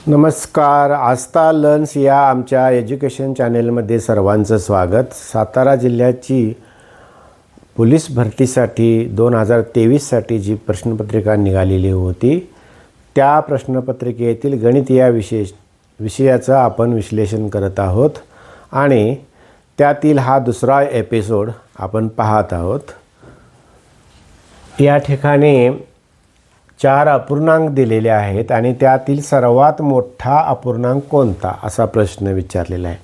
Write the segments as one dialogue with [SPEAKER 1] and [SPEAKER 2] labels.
[SPEAKER 1] नमस्कार. आस्था लर्न्स या आमच्या एज्युकेशन चॅनेलमध्ये सर्वांचं स्वागत. सातारा जिल्ह्याची पोलीस भरतीसाठी 2023साठी जी प्रश्नपत्रिका निघालेली होती त्या प्रश्नपत्रिकेतील गणित या विषयाचं आपण विश्लेषण करत आहोत आणि त्यातील हा दुसरा एपिसोड आपण पाहत आहोत. या ठिकाणी 4 अपूर्णांक दिलेले आहेत आणि त्यातील सर्वात मोठा अपूर्णांक कोणता असा प्रश्न विचारलेला आहे.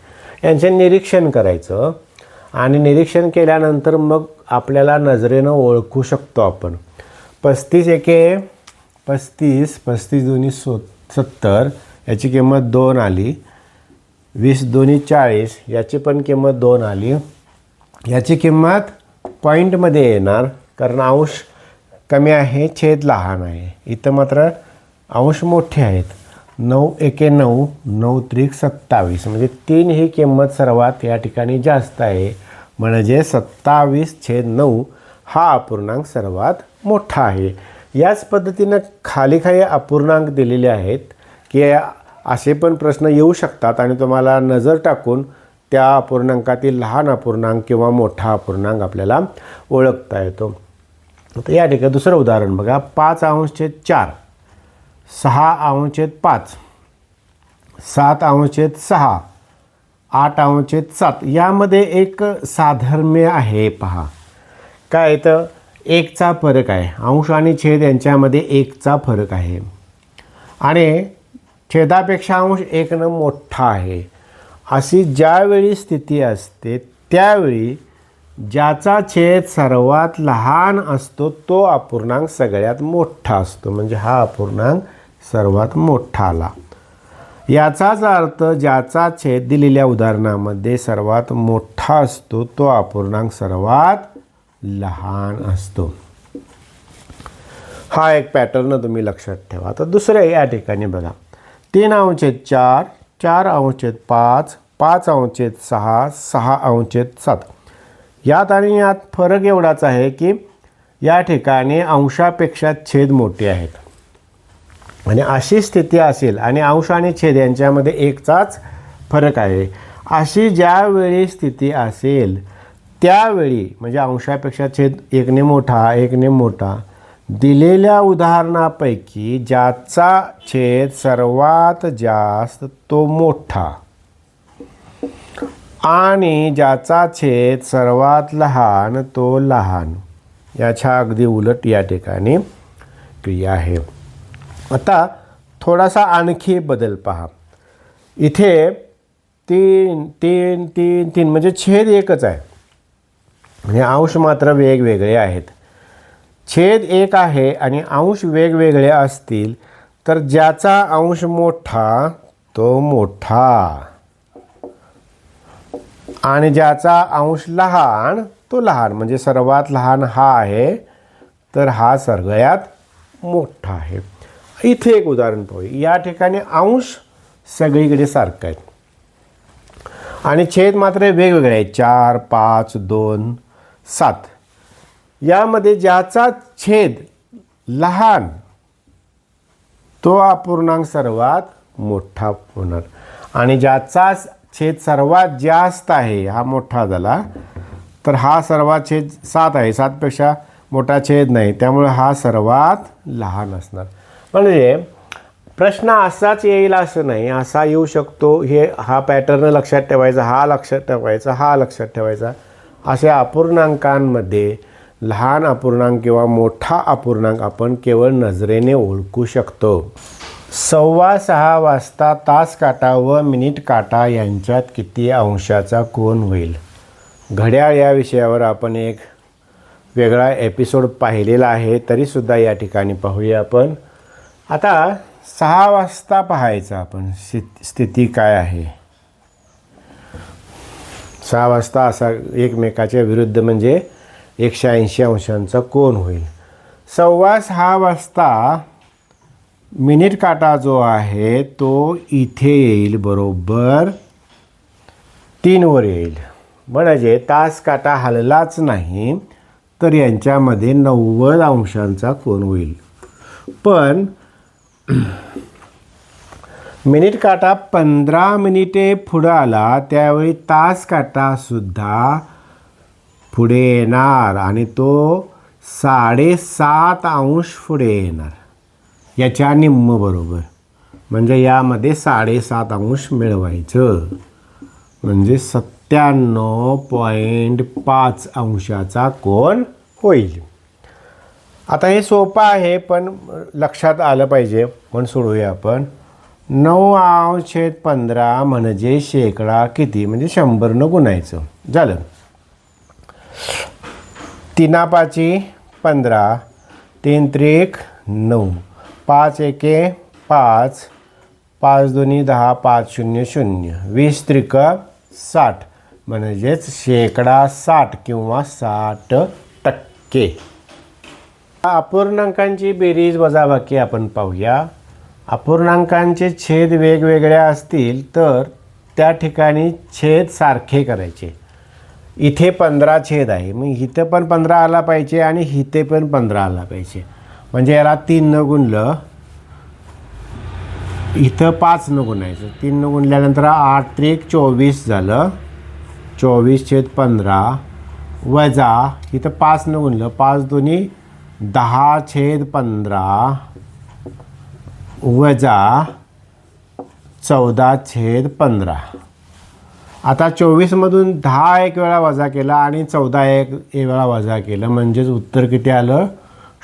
[SPEAKER 1] यांचे निरीक्षण करायचं आणि निरीक्षण केल्यानंतर मग आपल्याला नजरेनं ओळखू शकतो आपण. 35 एके 35, 35 दोन्ही 70 याची किंमत 2 आली. 20 दोन्ही 40 याची पण किंमत 2 आली. याची किंमत पॉईंटमध्ये येणार कारण अंश कमी आहे, छेद लहान आहे. इथं मात्र अंश मोठे आहेत. 9 एके 9, 9 त्रिक 27 म्हणजे 3 ही किंमत सर्वात या ठिकाणी जास्त आहे. म्हणजे 27/9 हा अपूर्णांक सर्वात मोठा आहे. याच पद्धतीनं खाली काही अपूर्णांक दिलेले आहेत की असे पण प्रश्न येऊ शकतात आणि तुम्हाला नजर टाकून त्या अपूर्णांकातील लहान अपूर्णांक किंवा मोठा अपूर्णांक आपल्याला ओळखता येतो. तर या ठिकाणी दुसरं उदाहरण बघा. 5/4, 6/5, 7/6, 8/7 यामध्ये एक साधर्म्य आहे. पहा काय तर 1चा फरक आहे. अंश आणि छेद यांच्यामध्ये 1चा फरक आहे आणि छेदापेक्षा अंश 1 मोठा आहे. अशी ज्यावेळी स्थिती असते त्यावेळी ज्याचा छेद सर्वात लहान असतो तो अपूर्णांक सगळ्यात मोठा असतो. म्हणजे हा अपूर्णांक सर्वात मोठा आला. याचाच अर्थ ज्याचा छेद दिलेल्या उदाहरणामध्ये सर्वात मोठा असतो तो अपूर्णांक सर्वात लहान असतो. हा एक पॅटर्न तुम्ही लक्षात ठेवा. तर दुसरं या ठिकाणी बघा. 3/4, 4/5, 5/6, 6/7 यात आणि यात फरक एवढाच आहे की या ठिकाणी अंशापेक्षा छेद मोठे आहेत आणि अशी स्थिती असेल आणि अंश आणि छेद यांच्यामध्ये 1चाच फरक आहे. अशी ज्यावेळी स्थिती असेल त्यावेळी म्हणजे अंशापेक्षा छेद 1ने मोठा 1ने मोठा दिलेल्या उदाहरणापैकी ज्याचा छेद सर्वात जास्त तो मोठा आणि ज्याचा छेद सर्वात लहान तो लहान. याच्या अगदी उलट या ठिकाणी क्रिया आहे. आता थोडासा आणखी बदल पहा. इथे 3 3 3 3 म्हणजे छेद एकच आहे म्हणजे अंश मात्र वेगवेगळे आहेत. छेद एक आहे आणि अंश वेगवेगळे असतील तर ज्याचा अंश मोठा तो मोठा आणि ज्याचा अंश लहान तो लहान. म्हणजे सर्वात लहान हा आहे तर हा सगळ्यात मोठा आहे. इथे एक उदाहरण पाहूया. या ठिकाणी अंश सगळीकडे सारखा आहेत आणि छेद मात्र वेगवेगळे आहेत. 4 5 2 7 यामध्ये ज्याचा छेद लहान तो अपूर्णांक सर्वात मोठा होणार आणि ज्याचा छेद सर्वात जास्त आहे हा मोठा झाला तर हा सर्वात छेद 7 आहे. 7पेक्षा मोठा छेद नाही त्यामुळे हा सर्वात लहान असणार. म्हणजे प्रश्न असाच येईल असं नाही, असा येऊ शकतो. हा पॅटर्न लक्षात ठेवायचा, हा लक्षात ठेवायचा, हा लक्षात ठेवायचा. अशा अपूर्णांकांमध्ये लहान अपूर्णांक किंवा मोठा अपूर्णांक आपण केवळ नजरेने ओळखू शकतो. 6:15 वाजता तास काटा व मिनिट काटा यांच्यात किती अंशाचा कोन होईल. घड्याळ या विषयावर आपण एक वेगळा एपिसोड पाहिलेला आहे तरीसुद्धा या ठिकाणी पाहूया आपण. आता 6 वाजता पाहायचं आपण स्थिती काय आहे. 6 वाजता असा एकमेकाच्या विरुद्ध म्हणजे 180 अंशांचा कोन होईल. 6:15 वाजता मिनिट काटा जो आहे तो इथे येईल, बरोबर 3 वर येईल. म्हणजे तास काटा हललाच नाही तर यांच्यामध्ये 90 अंशांचा कोन होईल. पण मिनिट काटा 15 मिनिटे पुढं आला त्यावेळी तास काटा सुद्धा पुढे येणार आणि तो 7.5 अंश पुढे येणार, याच्या निम्म बरोबर. म्हणजे यामध्ये 7.5 अंश मिळवायचं, म्हणजे 97.5 अंशाचा कोन होईल. आता हे सोपं आहे पण लक्षात आलं पाहिजे म्हणून सोडूया आपण. 9/15 म्हणजे शेकडा किती, म्हणजे 100 गुणायचं. झालं. 3×5 15, 3 त्रिक 9, 5 एके 5, 5 दोन्ही 10, 5 0 0, 20 त्रिक 60, म्हणजेच शेकडा 60 किंवा 60%. अपूर्णांकांची बेरीज वजाबाकी आपण पाहूया. अपूर्णांकांचे छेद वेगवेगळे असतील तर त्या ठिकाणी छेद सारखे करायचे. इथे 15 छेद आहे, मग इथं पण 15 आला पाहिजे आणि इथे पण 15 आला पाहिजे. म्हणजे याला 3 न गुणलं, इथं 5 न गुणायचं. 3 न गुणल्यानंतर 8 त्रिक 24 झालं. 24/15 वजा इथं 5 न गुणलं, 5 दोन्ही 10/15 वजा 14/15. आता 24मधून 10 एक वेळा वजा केला आणि 14 एक वेळा वजा केलं, म्हणजेच उत्तर किती आलं?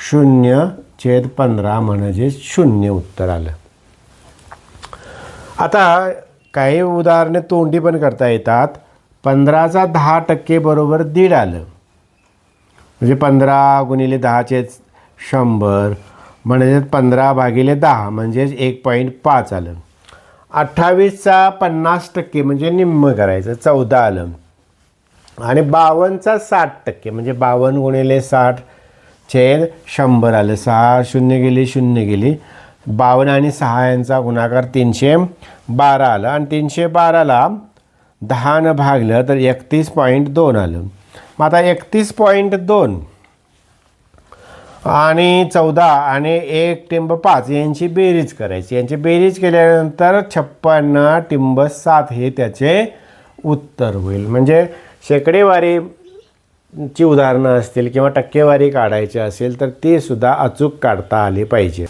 [SPEAKER 1] 0/15 म्हणजे 0 उत्तर आलं. आता काही उदाहरणे तोंडी पण करता येतात. 15चा 10% बरोबर 1.5 आलं, म्हणजे 15 गुणिले 10/100 म्हणजे 15/10 म्हणजेच 1.5 आलं. 28चा 50% म्हणजे निम्म करायचं, 14 आलं. आणि 52चा 60% म्हणजे 52 गुणिले 60/100 आलं. 6 0 गेली 0 गेली. 52 आणि 6 यांचा गुणाकार 312 आलं. आणि 312ला 10 भागलं तर 31.2 आलं. मग आता 31.2 आणि 14 आणि 1/5 यांची बेरीज करायची. यांची बेरीज केल्यानंतर 56/7 हे त्याचे उत्तर होईल. म्हणजे शेकडेवारीची उदाहरणं असतील किंवा टक्केवारी काढायची असेल तर ते सुद्धा अचूक काढता आले पाहिजे.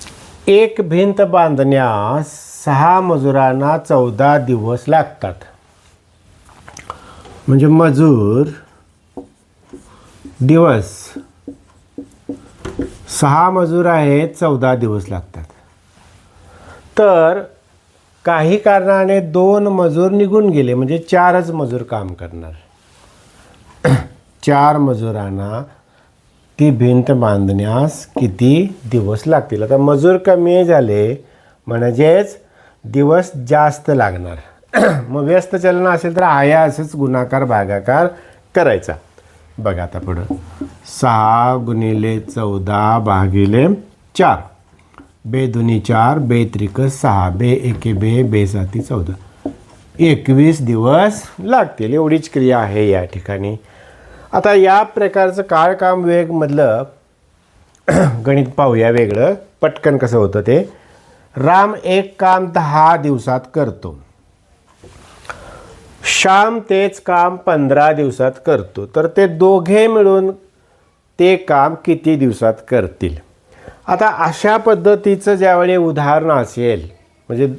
[SPEAKER 1] एक भिंत बांधण्यास 6 मजुरांना 14 दिवस लागतात. म्हणजे मजूर दिवस 6 मजूर आहेत, 14 दिवस लागतात. तर काही कारणाने 2 मजूर निघून गेले, म्हणजे 4च मजूर काम करणार. 4 मजुरांना ती भिंत बांधण्यास किती दिवस लागतील? आता मजूर कमी झाले म्हणजेच दिवस जास्त लागणार. मग व्यस्त चलन असेल तर आया असंच गुणाकार भागाकार करायचा. बघा आता पुढं 6 गुणिले 14 भागिले 4, 2 दुनी 4, 2 त्रिक 6, 2 एके 2, 2 साती 14, 21 दिवस लागतील. एवढीच क्रिया आहे या ठिकाणी. आता या प्रकारचं काळ काम वेगमधलं गणित पाहूया वेगळं, पटकन कसं होतं ते. राम एक काम 10 दिवसात करतो, श्याम तेच काम 15 दिवसात करतो. तर ते दोघे मिळून ते काम किती दिवसात करतील? आता अशा पद्धतीचं ज्यावेळी उदाहरण असेल, म्हणजे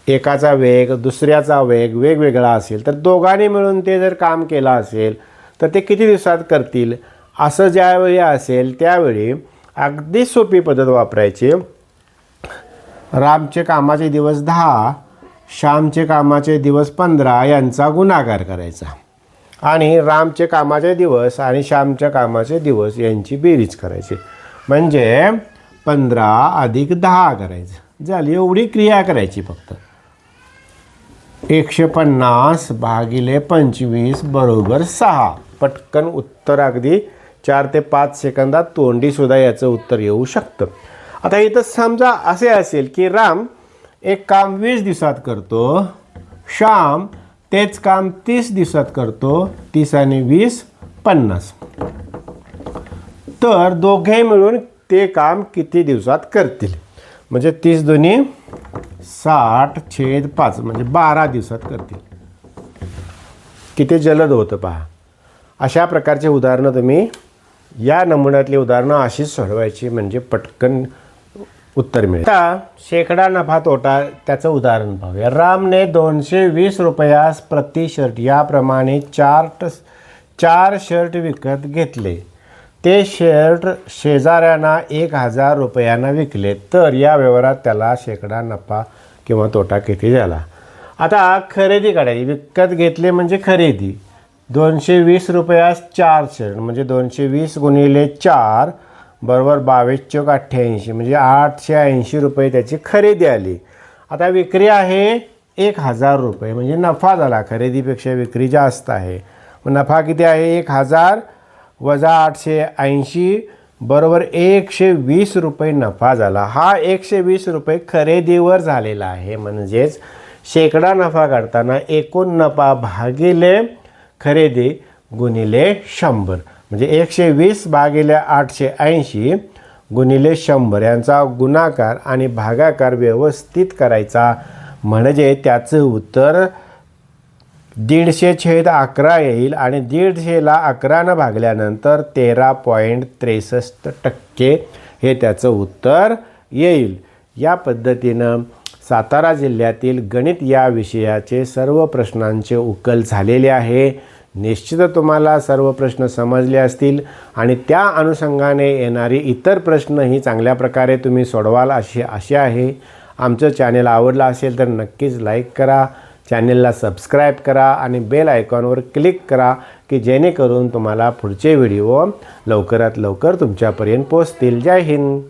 [SPEAKER 1] एकाचा वेग दुसऱ्याचा वेग वेगवेगळा असेल, तर दोघांनी मिळून ते जर काम केलं असेल तर ते किती दिवसात करतील असं ज्यावेळी असेल त्यावेळी अगदी सोपी पद्धत वापरायची. रामचे कामाचे दिवस 10, श्यामचे कामाचे दिवस 15 यांचा गुणाकार करायचा आणि रामचे कामाचे दिवस आणि श्यामच्या कामाचे दिवस यांची बेरीज करायची. म्हणजे 15 अधिक 10 करायचं. झाली एवढी क्रिया करायची फक्त. 150 भागिले 25 बरोबर 6. पटकन उत्तर अगदी 4 ते 5 सेकंदात तोंडीसुद्धा याचं उत्तर येऊ शकतं. आता इथं समजा असे असेल की राम एक काम 20 दिवसात करतो, श्याम तेच काम 30 दिवसात करतो. 30 आणि 20 50. तर दोघे मिळून ते काम किती दिवसात करतील? म्हणजे 30 दोन्ही 60/5 म्हणजे 12 दिवसात करतील. किती जलद होतं पहा. अशा प्रकारचे उदाहरणं तुम्ही या नमुन्यातली उदाहरणं अशीच सोडवायची म्हणजे पटकन उत्तर मिळेल. आता शेकडा नफा तोटा त्याचं उदाहरण पाहूया. रामने 220 रुपयास प्रति शर्ट याप्रमाणे चार शर्ट विकत घेतले. ते शर्ट शेजाऱ्यांना 1000 रुपयांना विकले तर या व्यवहारात त्याला शेकडा नफा किंवा तोटा किती झाला. आता खरेदी काढायची. विकत घेतले म्हणजे खरेदी. 220 रुपयास 4 शर्ट म्हणजे 220 गुणिले 4 बरोबर 22×4 = 88 म्हणजे 880 रुपये त्याची खरेदी आली. आता विक्री आहे 1000 रुपये म्हणजे नफा झाला. खरेदीपेक्षा विक्री जास्त आहे. मग नफा किती आहे. 1000 वजा 880 बरोबर 120 रुपये नफा झाला. हा 120 रुपये खरेदीवर झालेला आहे. म्हणजेच शेकडा नफा काढताना एकूण नफा भागिले खरेदी गुणिले 100 म्हणजे 120 भागिले 880 गुणिले 100 यांचा गुणाकार आणि भागाकार व्यवस्थित करायचा म्हणजे त्याचं उत्तर 150/11 येईल आणि 150ला 11 भागल्यानंतर 13.63% हे त्याचं उत्तर येईल. या पद्धतीनं सातारा जिल्ह्यातील गणित या विषयाचे सर्व प्रश्नांचे उकल झालेले आहे. निश्चित तुम्हाला सर्व प्रश्न समजले असतील आणि त्या अनुषंगाने येणारी इतर प्रश्नही चांगल्या प्रकारे तुम्ही सोडवाल अशी आशा आहे. आमचं चॅनल आवडलं असेल तर नक्कीच लाईक करा, चॅनलला सबस्क्राईब करा आणि बेल आयकॉनवर क्लिक करा की जेणेकरून तुम्हाला पुढचे व्हिडिओ लवकरात लवकर तुमच्यापर्यंत पोहोचतील. जय हिंद.